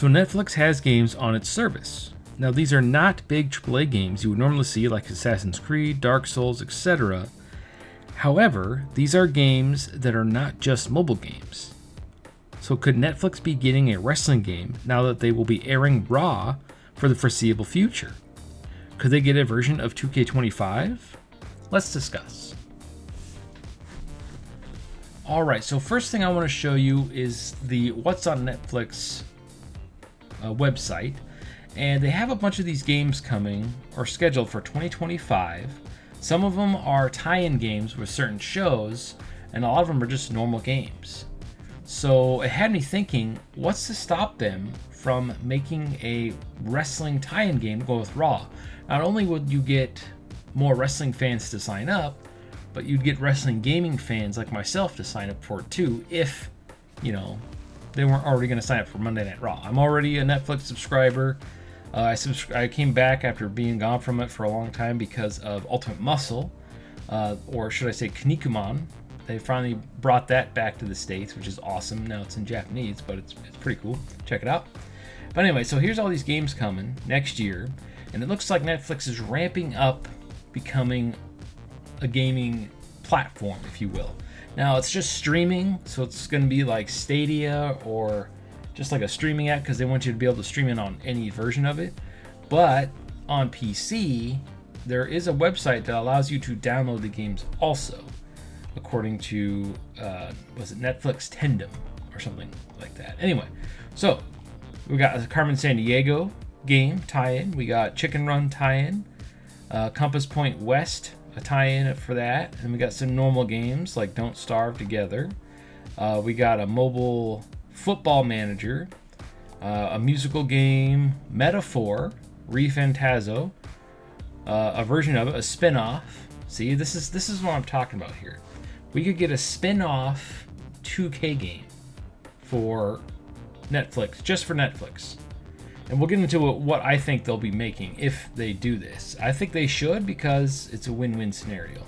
So Netflix has games on its service. Now these are not big AAA games you would normally see like Assassin's Creed, Dark Souls, etc. However, these are games that are not just mobile games. So could Netflix be getting a wrestling game now that they will be airing Raw for the foreseeable future? Could they get a version of 2K25? Let's discuss. Alright, so first thing I want to show you is the What's on Netflix website. And they have a bunch of these games coming or scheduled for 2025. Some of them are tie-in games with certain shows, and a lot of them are just normal games. So it had me thinking, what's to stop them from making a wrestling tie-in game go with Raw? Not only would you get more wrestling fans to sign up, but you'd get wrestling gaming fans like myself to sign up for it too, if, they weren't already going to sign up for Monday Night Raw. I'm already a Netflix subscriber. I came back after being gone from it for a long time because of Ultimate Muscle, or should I say Kinnikuman. They finally brought that back to the States, which is awesome. Now it's in Japanese, but it's pretty cool. Check it out. But anyway, so here's all these games coming next year, and it looks like Netflix is ramping up becoming a gaming platform, if you will. Now it's just streaming, so it's going to be like Stadia or just like a streaming app because they want you to be able to stream it on any version of it. But on PC, there is a website that allows you to download the games also, according to, was it Netflix Tandem or something like that. Anyway, so we got a Carmen Sandiego game tie-in. We got Chicken Run tie-in. Compass Point West, a tie-in for that. And we got some normal games like Don't Starve Together. We got a mobile football manager, a musical game, Metaphor, ReFantazzo, a version of it, a spin-off. See, this is what I'm talking about here. We could get a spin-off 2K game for Netflix, just for Netflix. And we'll get into what I think they'll be making if they do this. I think they should because it's a win-win scenario.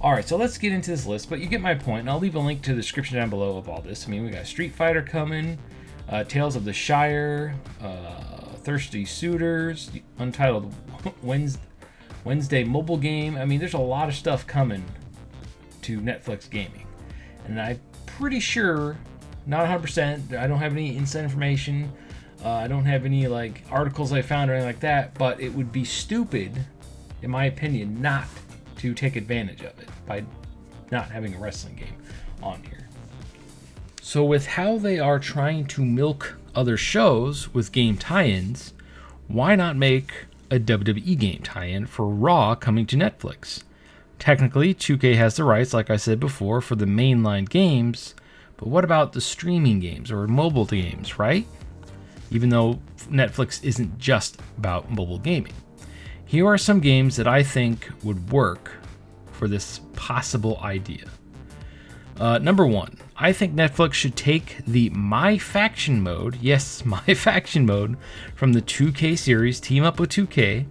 Alright, so let's get into this list, but you get my point, and I'll leave a link to the description down below of all this. I mean, we got Street Fighter coming, Tales of the Shire, Thirsty Suitors, Untitled Wednesday mobile game. I mean, there's a lot of stuff coming to Netflix gaming. And I'm pretty sure, not 100%, I don't have any inside information, I don't have any articles I found or anything like that, but it would be stupid, in my opinion, not to take advantage of it by not having a wrestling game on here. So with how they are trying to milk other shows with game tie-ins, why not make a WWE game tie-in for Raw coming to Netflix? Technically, 2K has the rights, like I said before, for the mainline games, but what about the streaming games or mobile games, right? Even though Netflix isn't just about mobile gaming. Here are some games that I think would work for this possible idea. Number one, I think Netflix should take the My Faction mode, yes, My Faction mode, from the 2K series, team up with 2K,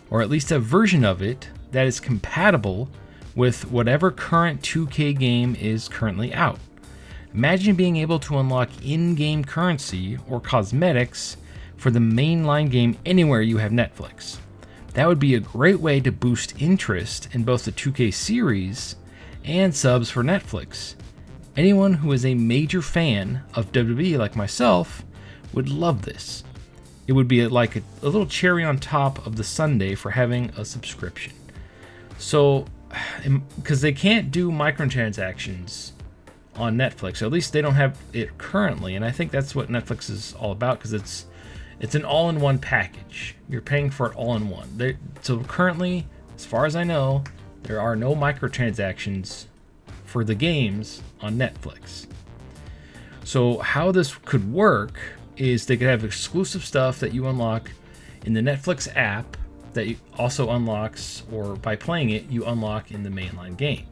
or at least a version of it that is compatible with whatever current 2K game is currently out. Imagine being able to unlock in-game currency or cosmetics for the mainline game anywhere you have Netflix. That would be a great way to boost interest in both the 2K series and subs for Netflix. Anyone who is a major fan of WWE like myself would love this. It would be like a little cherry on top of the sundae for having a subscription. So, because they can't do microtransactions on Netflix, or at least they don't have it currently, and I think that's what Netflix is all about, because it's an all-in-one package. You're paying for it all in one. So currently, as far as I know, there are no microtransactions for the games on Netflix. So how this could work is they could have exclusive stuff that you unlock in the Netflix app that you also unlocks, or by playing it, you unlock in the mainline game.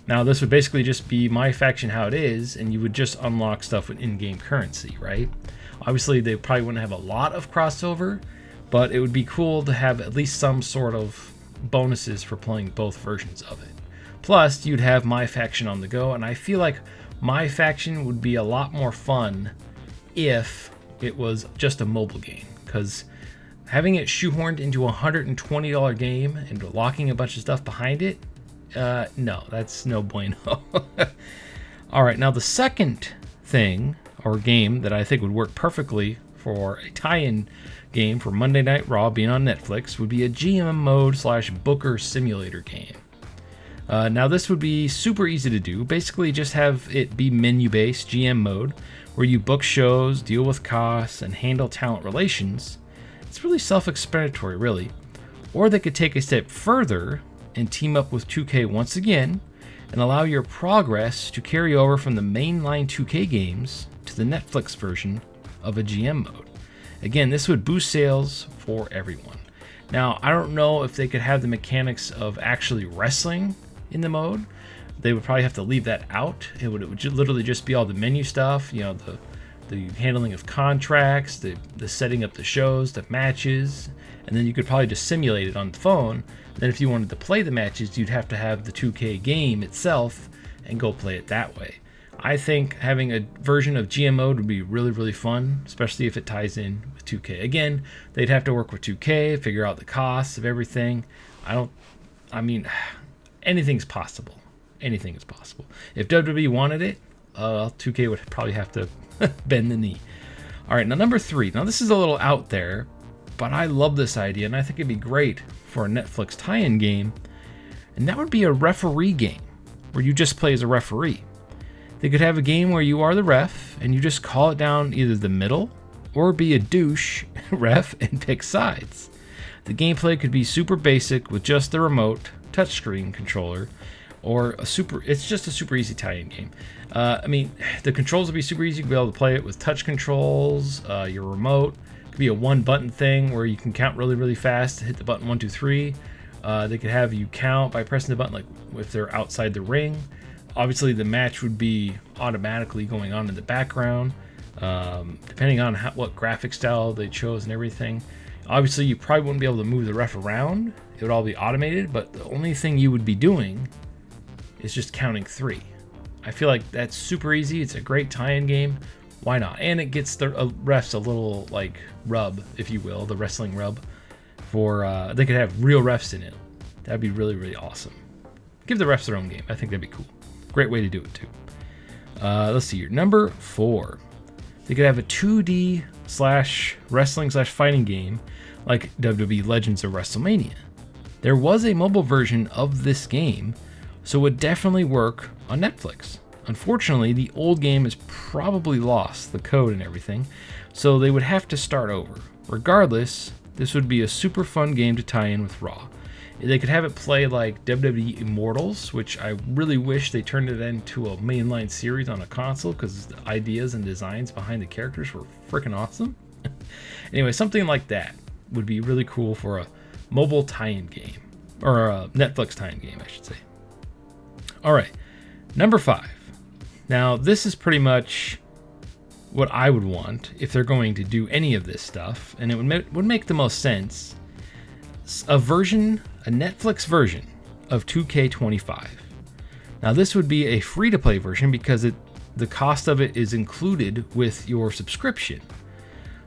Now, this would basically just be My Faction how it is, and you would just unlock stuff with in-game currency, right? Obviously, they probably wouldn't have a lot of crossover, but it would be cool to have at least some sort of bonuses for playing both versions of it. Plus, you'd have My Faction on the go, and I feel like My Faction would be a lot more fun if it was just a mobile game, because having it shoehorned into a $120 game and locking a bunch of stuff behind it, no, that's no bueno. All right, now the second thing or game that I think would work perfectly for a tie-in game for Monday Night Raw being on Netflix would be a GM mode / Booker simulator game. Now this would be super easy to do. Basically just have it be menu-based GM mode where you book shows, deal with costs, and handle talent relations. It's really self-explanatory, really. Or they could take a step further and team up with 2K once again and allow your progress to carry over from the mainline 2K games to the Netflix version of a GM mode. Again, this would boost sales for everyone. Now, I don't know if they could have the mechanics of actually wrestling in the mode. They would probably have to leave that out. It would literally just be all the menu stuff, you know, the handling of contracts, the setting up the shows, the matches, and then you could probably just simulate it on the phone. Then if you wanted to play the matches, you'd have to have the 2K game itself and go play it that way. I think having a version of GM mode would be really, really fun, especially if it ties in with 2K. Again, they'd have to work with 2K, figure out the costs of everything. Anything's possible. Anything is possible. If WWE wanted it, 2K would probably have to bend the knee. All right, now number 3. Now this is a little out there, but I love this idea, and I think it'd be great for a Netflix tie-in game, and that would be a referee game where you just play as a referee. They could have a game where you are the ref and you just call it down either the middle or be a douche ref and pick sides. The gameplay could be super basic with just the remote touchscreen controller, or it's just a super easy tie-in game. The controls would be super easy. You'd be able to play it with touch controls, your remote. It could be a one button thing where you can count really, really fast, hit the button 1, 2, 3. They could have you count by pressing the button, like if they're outside the ring. Obviously, the match would be automatically going on in the background, depending on what graphic style they chose and everything. Obviously, you probably wouldn't be able to move the ref around. It would all be automated, but the only thing you would be doing is just counting 3. I feel like that's super easy. It's a great tie-in game. Why not? And it gets the refs a little like rub, if you will, the wrestling rub. They could have real refs in it. That'd be really, really awesome. Give the refs their own game. I think that'd be cool. Great way to do it too. Let's see here. Number 4. They could have a 2D / wrestling / fighting game like WWE Legends of WrestleMania. There was a mobile version of this game, so it would definitely work on Netflix. Unfortunately, the old game is probably lost, the code and everything, so they would have to start over. Regardless, this would be a super fun game to tie in with Raw. They could have it play like WWE Immortals, which I really wish they turned it into a mainline series on a console, because the ideas and designs behind the characters were freaking awesome. Anyway, something like that would be really cool for a mobile tie-in game, or a Netflix tie-in game, I should say. All right, number 5. Now, this is pretty much what I would want if they're going to do any of this stuff, and it would make the most sense. A Netflix version of 2K25. Now, this would be a free-to-play version because the cost of it is included with your subscription.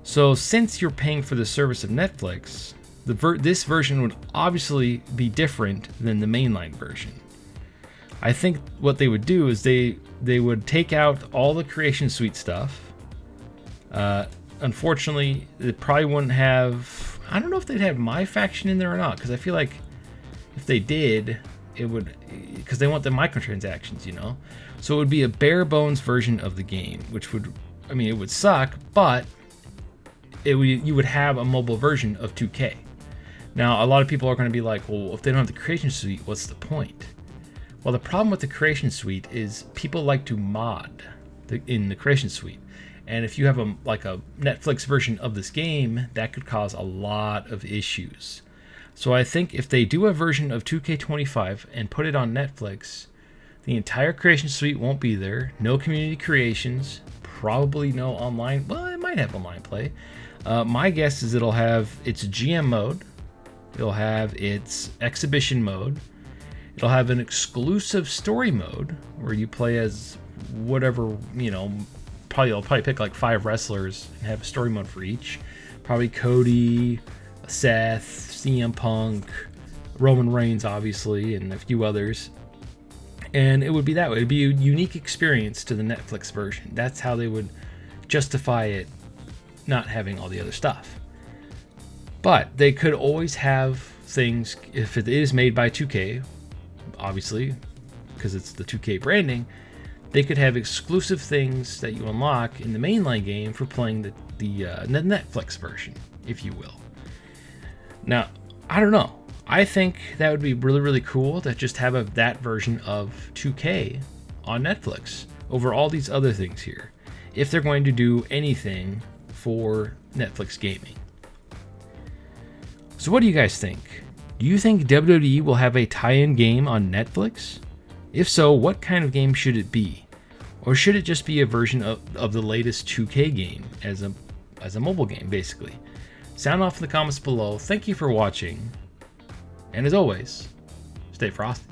So, since you're paying for the service of Netflix, this version would obviously be different than the mainline version. I think what they would do is they would take out all the Creation Suite stuff. Unfortunately, it probably wouldn't have... I don't know if they'd have my faction in there or not, because I feel like if they did, it would... Because they want the microtransactions, you know? So it would be a bare bones version of the game, which would... it would suck, but you would have a mobile version of 2K. Now, a lot of people are going to be like, well, if they don't have the Creation Suite, what's the point? Well, the problem with the Creation Suite is people like to mod in the Creation Suite. And if you have a Netflix version of this game, that could cause a lot of issues. So I think if they do a version of 2K25 and put it on Netflix, the entire Creation Suite won't be there. No community creations, probably no online. Well, it might have online play. My guess is it'll have its GM mode. It'll have its exhibition mode. It'll have an exclusive story mode where you play as whatever, I'll probably pick like 5 wrestlers and have a story mode for each. Probably Cody, Seth, CM Punk, Roman Reigns, obviously, and a few others. And it would be that way. It'd be a unique experience to the Netflix version. That's how they would justify it not having all the other stuff. But they could always have things, if it is made by 2K, obviously, because it's the 2K branding, they could have exclusive things that you unlock in the mainline game for playing the Netflix version, if you will. Now, I don't know. I think that would be really, really cool to just have that version of 2K on Netflix over all these other things here, if they're going to do anything for Netflix gaming. So what do you guys think? Do you think WWE will have a tie-in game on Netflix? If so, what kind of game should it be? Or should it just be a version of the latest 2K game as a mobile game, basically? Sound off in the comments below. Thank you for watching. And as always, stay frosty.